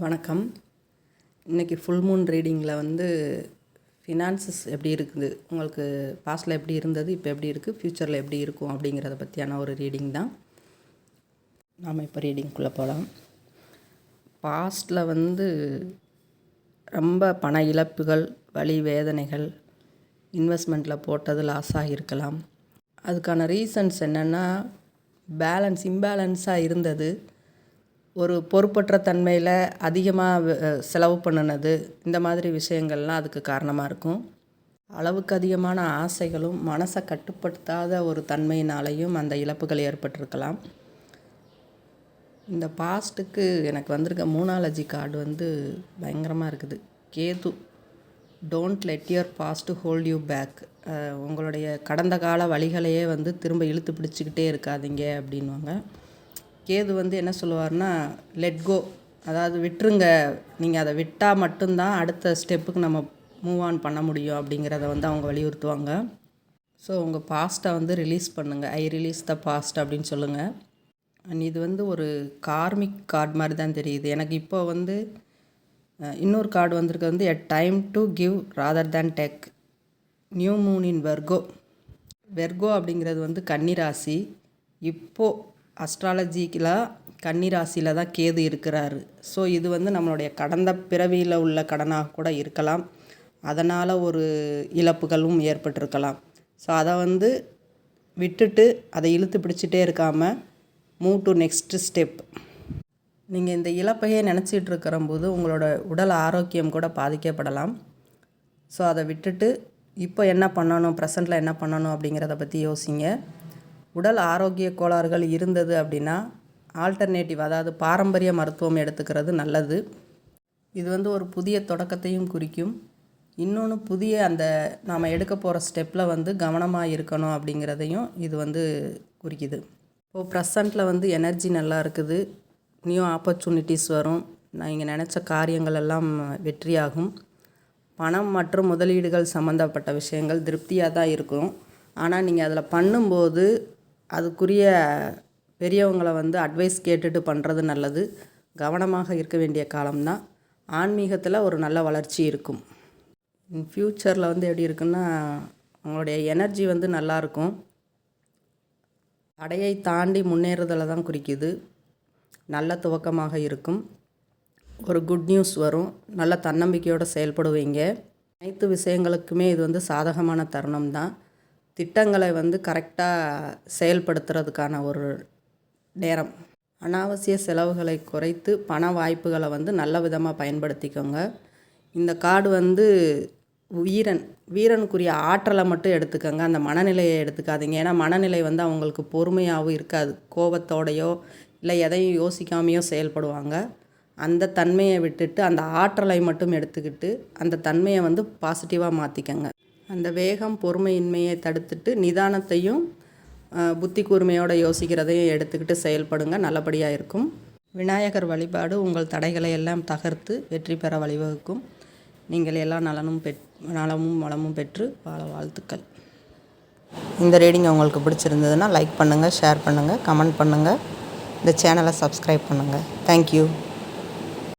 வணக்கம். இன்றைக்கி full Moon ரீடிங்கில் finances எப்படி இருக்குது, உங்களுக்கு பாஸ்ட்டில் எப்படி இருந்தது, இப்போ எப்படி இருக்குது, ஃப்யூச்சரில் எப்படி இருக்கும் அப்படிங்கிறத பற்றியான ஒரு ரீடிங் தான். நாம் இப்போ ரீடிங்குள்ளே போகலாம். பாஸ்ட்டில் ரொம்ப பண இழப்புகள், வலி, வேதனைகள், இன்வெஸ்ட்மெண்ட்டில் போட்டது லாஸாக இருக்கலாம். அதுக்கான ரீசன்ஸ் என்னென்னா, இம்பேலன்ஸாக இருந்தது, ஒரு பொறுப்பற்ற தன்மையில் அதிகமாக செலவு பண்ணினது, இந்த மாதிரி விஷயங்கள்லாம் அதுக்கு காரணமாக இருக்கும். அளவுக்கு அதிகமான ஆசைகளும் மனசை கட்டுப்படுத்தாத ஒரு தன்மையினாலையும் அந்த இழப்புகள் ஏற்பட்டிருக்கலாம். இந்த பாஸ்ட்டுக்கு எனக்கு வந்திருக்க மூனாலஜி கார்டு பயங்கரமாக இருக்குது. Ketu, don't let your past hold you back. உங்களுடைய கடந்த கால வழிகளையே திரும்ப இழுத்து பிடிச்சிக்கிட்டே இருக்காதீங்க அப்படின்வாங்க. கேது என்ன சொல்லுவார்னா, லெட் கோ, அதாவது விட்டுருங்க, நீங்கள் அதை விட்டால் மட்டும்தான் அடுத்த ஸ்டெப்புக்கு நம்ம மூவ் ஆன் பண்ண முடியும் அப்படிங்கிறத அவங்க வலியுறுத்துவாங்க. ஸோ உங்கள் பாஸ்ட்டை ரிலீஸ் பண்ணுங்கள். ஐ ரிலீஸ் த பாஸ்ட் அப்படின்னு சொல்லுங்கள். அண்ட் இது ஒரு கார்மிக் கார்டு மாதிரி தான் தெரியுது எனக்கு. இப்போ இன்னொரு கார்டு வந்திருக்கு, a time to give rather than take. New moon in Virgo அப்படிங்கிறது கன்னி ராசி. இப்போது அஸ்ட்ராலஜிக்கலாக கன்னி ராசியில் தான் கேது இருக்கிறாரு. ஸோ இது நம்மளுடைய கடந்த பிறவியில் உள்ள கடனாக கூட இருக்கலாம். அதனால் ஒரு இழப்புகளும் ஏற்பட்டிருக்கலாம். ஸோ அதை விட்டுட்டு அதை இழுத்து பிடிச்சிட்டே இருக்காமல் மூவ் டு நெக்ஸ்ட் ஸ்டெப். நீங்கள் இந்த இழப்பையே நினச்சிட்டு இருக்கிறம்போது உங்களோட உடல் ஆரோக்கியம் கூட பாதிக்கப்படலாம். ஸோ அதை விட்டுட்டு இப்போ என்ன பண்ணணும், ப்ரெசண்ட்டில் என்ன பண்ணணும் அப்படிங்கிறத பற்றி யோசிங்க. உடல் ஆரோக்கிய கோளாறுகள் இருந்தது அப்படின்னா ஆல்டர்னேட்டிவ், அதாவது பாரம்பரிய மருத்துவம் எடுத்துக்கிறது நல்லது. இது ஒரு புதிய தொடக்கத்தையும் குறிக்கும். இன்னொன்று, புதிய அந்த நாம் எடுக்க போகிற ஸ்டெப்பில் கவனமாக இருக்கணும் அப்படிங்கிறதையும் இது குறிக்குது. இப்போது ப்ரெசண்ட்டில் எனர்ஜி நல்லா இருக்குது. நியூ ஆப்பர்ச்சுனிட்டிஸ் வரும். நீங்கள் நினச்ச காரியங்கள் எல்லாம் வெற்றியாகும். பணம் மற்றும் முதலீடுகள் சம்மந்தப்பட்ட விஷயங்கள் திருப்தியாக தான் இருக்கும். ஆனால் நீங்கள் அதில் பண்ணும்போது அதுக்குரிய பெரியவங்களை அட்வைஸ் கேட்டுட்டு பண்ணுறது நல்லது. கவனமாக இருக்க வேண்டிய காலம்தான். ஆன்மீகத்தில் ஒரு நல்ல வளர்ச்சி இருக்கும். ஃப்யூச்சரில் எப்படி இருக்குன்னா, உங்களுடைய எனர்ஜி நல்லாயிருக்கும். தடையை தாண்டி முன்னேறுதலை தான் குறிக்குது. நல்ல துவக்கமாக இருக்கும். ஒரு குட் நியூஸ் வரும். நல்ல தன்னம்பிக்கையோடு செயல்படுவீங்க. அனைத்து விஷயங்களுக்குமே இது சாதகமான தருணம் தான். திட்டங்களை கரெக்டாக செயல்படுத்துறதுக்கான ஒரு நேரம். அனாவசிய செலவுகளை குறைத்து பண வாய்ப்புகளை நல்ல விதமாக பயன்படுத்திக்கோங்க. இந்த கார்டு வீரனுக்குரிய ஆற்றலை மட்டும் எடுத்துக்கோங்க. அந்த மனநிலையை எடுத்துக்காதீங்க. ஏன்னா மனநிலை அவங்களுக்கு பொறுமையாகவும் இருக்காது. கோபத்தோடையோ இல்லை எதையும் யோசிக்காமையோ செயல்படுவாங்க. அந்த தன்மையை விட்டுட்டு அந்த ஆற்றலை மட்டும் எடுத்துக்கிட்டு அந்த தன்மையை பாசிட்டிவாக மாற்றிக்கங்க. அந்த வேகம், பொறுமையின்மையை தடுத்துட்டு நிதானத்தையும் புத்தி கூர்மையோடு யோசிக்கிறதையும் எடுத்துக்கிட்டு செயல்படுங்க. நல்லபடியாக இருக்கும். விநாயகர் வழிபாடு உங்கள் தடைகளை எல்லாம் தகர்த்து வெற்றி பெற வழிவகுக்கும். நீங்கள் எல்லா நலமும் வளமும் பெற்று வாழ வாழ்த்துக்கள். இந்த ரீடிங் உங்களுக்கு பிடிச்சிருந்ததுன்னா லைக் பண்ணுங்கள், ஷேர் பண்ணுங்கள், கமெண்ட் பண்ணுங்கள். இந்த சேனலை சப்ஸ்கிரைப் பண்ணுங்கள். தேங்க்யூ.